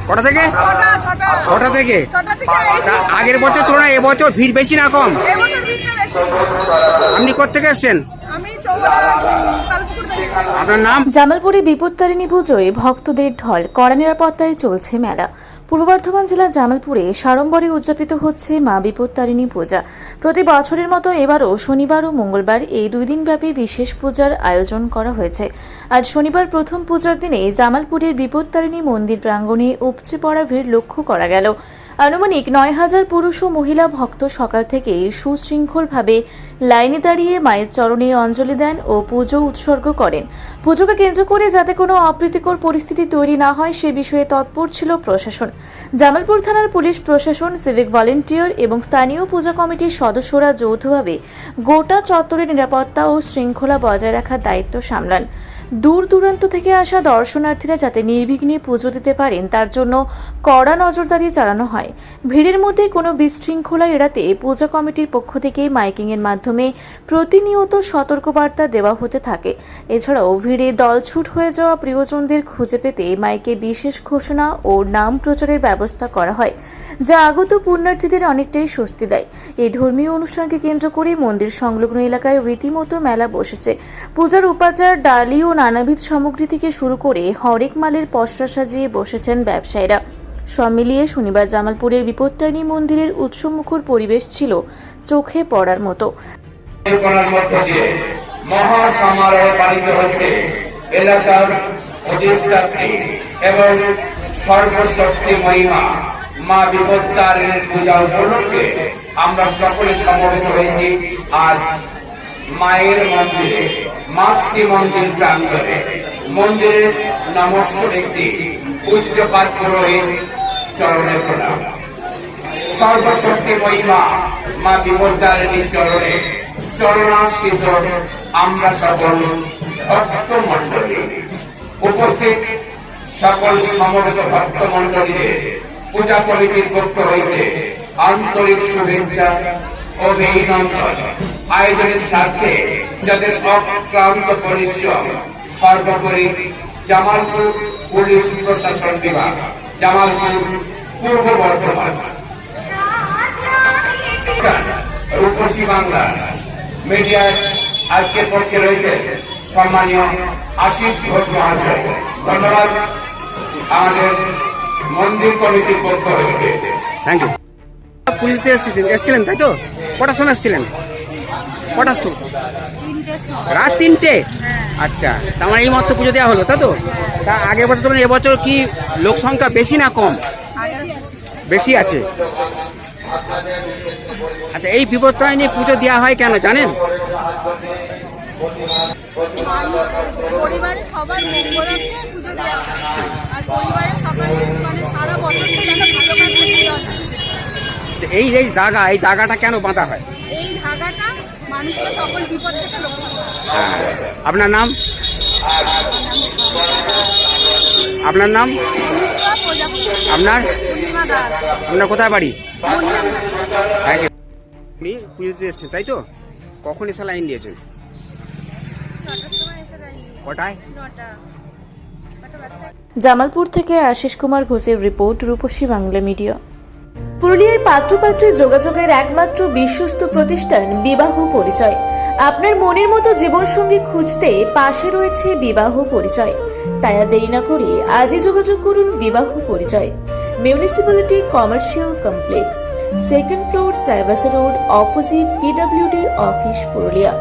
কটা থেকে? 6টা থেকে। তা আগের বছর তুলনায় এবছর ভিড় বেশি না কম? আপনি কোথেকে এসছেন? আপনার নাম? জামালপুরে বিপত্তারিণী পুজোয় ভক্তদের ঢল, কড়া নিরাপত্তায় চলছে মেলা। পূর্ব বর্ধমান জেলার জামালপুরে সাড়ম্বরে উদযাপিত হচ্ছে মা বিপত্তারিণী পূজা। প্রতি বছরের মতো এবারও শনিবার ও মঙ্গলবার এই 2 দিনব্যাপী বিশেষ পূজার আয়োজন করা হয়েছে। আজ শনিবার প্রথম পূজার দিনে জামালপুরের বিপত্তারিণী মন্দির প্রাঙ্গণে উপচে পড়া ভিড় লক্ষ্য করা গেল। আনুমানিক 9,000 পুরুষ ও মহিলা ভক্ত সকাল থেকে সুশৃঙ্খলভাবে লাইনে দাঁড়িয়ে মায়ের চরণে অঞ্জলি দেন ও পুজো উৎসর্গ করেন। পুজোকে কেন্দ্র করে যাতে কোনো অপ্রীতিকর পরিস্থিতি তৈরি না হয় সে বিষয়ে তৎপর ছিল প্রশাসন। জামালপুর থানার পুলিশ প্রশাসন, সিভিক ভলেন্টিয়ার এবং স্থানীয় পূজা কমিটির সদস্যরা যৌথভাবে গোটা চত্বরের নিরাপত্তা ও শৃঙ্খলা বজায় রাখার দায়িত্ব সামলান। দূর দূরান্ত থেকে আসা দর্শনার্থীরা যাতে নির্বিঘ্নে পুজো দিতে পারেন তার জন্য কড়া নজরদারি চালানো হয়। ভিড়ের মধ্যে কোনো বিশৃঙ্খলা এড়াতে পূজা কমিটির পক্ষ থেকে মাইকিংয়ের মাধ্যমে প্রতিনিয়ত সতর্কবার্তা দেওয়া হতে থাকে। এছাড়াও ভিড়ে দলছুট হয়ে যাওয়া প্রিয়জনদের খুঁজে পেতে মাইকে বিশেষ ঘোষণা ও নাম প্রচারের ব্যবস্থা করা হয়, যা আগত পুণ্যার্থীদের অনেকটাই স্বস্তি দেয়। এই ধর্মীয় অনুষ্ঠানকে কেন্দ্র করে মন্দির সংলগ্ন এলাকায় রীতিমতো মেলা বসেছে। পূজার উপাচার, ডালি ও নানাবিধ সামগ্রী থেকে শুরু করে হরেক মালের পসরা সাজিয়ে বসেছেন ব্যবসায়ীরা। সব মিলিয়ে শনিবার জামালপুরের বিপত্তারিণী মন্দিরের উৎসবমুখর পরিবেশ ছিল চোখে পড়ার মতো। মহাসমারোহে পালিত হচ্ছে এলাকার অধিষ্ঠাত্রী এবং সর্বশক্তি মহিমা মা বিপত্তারিণীর পূজা উপলক্ষে আমরা সকলে সমবেত হয়েছি আজ মায়ের মন্দিরে, মাতৃ মন্দির প্রাঙ্গণে। মন্দিরের নমস্য একটি পূজ্যপাত পুরোহিত চরণে প্রণাম। সর্বশক্তি মহিমা মা বিপত্তারিণীর চরণে চরণাশীষ আমরা সকল ভক্ত মন্ডলী, উপস্থিত সকল সমবেত ভক্ত মন্ডলীদের পূজা কমিটির পক্ষ হইতে আন্তরিক শুভেচ্ছা ও অভিনন্দন। আয়োজনের সাথে যাদের অক্লান্ত পরিশ্রম, সর্বোপরি জামালপুর পুলিশ প্রশাসন বিভাগ, জামালপুর পূর্ব বর্ধমান, রূপসী বাংলা মিডিয়ার আজকের পক্ষে রয়েছে সম্মানীয় আশিস ঘোষ মহাশয়। ধন্যবাদ আমাদের মন্দির কমিটির পক্ষ হইতে। Thank you. পুজোতে এসেছিলেন তাই তো? কটার সময় এসেছিলেন? কটার সময়? রাত 3টে। আচ্ছা, তার মানে এই মাত্র পুজো দেওয়া হলো তাই তো? তা আগের বছর ধরুন এবছর কি লোক সংখ্যা বেশি না কম? বেশি আছে। আচ্ছা, এই বিপত্তারিণী পুজো দেওয়া হয় কেন জানেন? পরিবারের সবার মঙ্গলার্থে পুজো দেওয়া হয় আর পরিবারের সকালে মানে সারা বছরটা যেন ভালো কাটে সেই অর্থে। এই যে দাগা, এই দাগাটা কেন বাঁধা হয়? এই ধাগাটা মানুষকে সকল বিপদ থেকে রক্ষা করে। আপনার নাম? আপনার নাম? আপনার? আপনার কোথায় বাড়ি? আপনি পুজোতে এসছেন তাই তো? কখন এসে লাইন দিয়েছেন? কটায়? জামালপুর থেকে আশিস কুমার ঘোষের রিপোর্ট, রূপসী বাংলা মিডিয়া। পুরুলিয়ায় পাত্রপাত্রী যোগাযোগের একমাত্র বিশ্বস্ত প্রতিষ্ঠান বিবাহ পরিচয়। আপনার মনের মতো জীবনসঙ্গী খুঁজতে পাশে রয়েছে বিবাহ পরিচয়। তাই আর দেরি না করে আজই যোগাযোগ করুন বিবাহ পরিচয়। Municipality commercial complex, 2nd floor, Chaibasa road, opposite PWD office, Purulia.